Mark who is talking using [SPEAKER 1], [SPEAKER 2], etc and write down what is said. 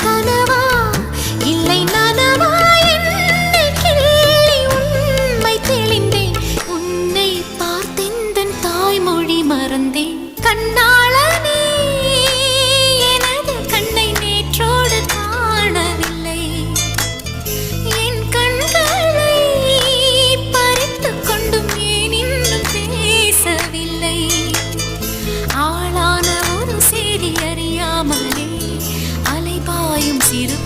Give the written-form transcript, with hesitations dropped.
[SPEAKER 1] கனவா இல்லை நனவா என்னை கிள்ளி உண்மை தெளிந்தேன். உன்னை பார்த்தெந்தன் தாய்மொழி மறந்தேன். கண்ணாளனே எனது கண்ணை நேற்றோடு காணவில்லை. என் கண்களை பறித்துக் கொண்டும் ஏன் இன்னும் பேசவில்லை. ஆளான ஒரு செய்தி அறியாமலே அலைபாயும் சிறு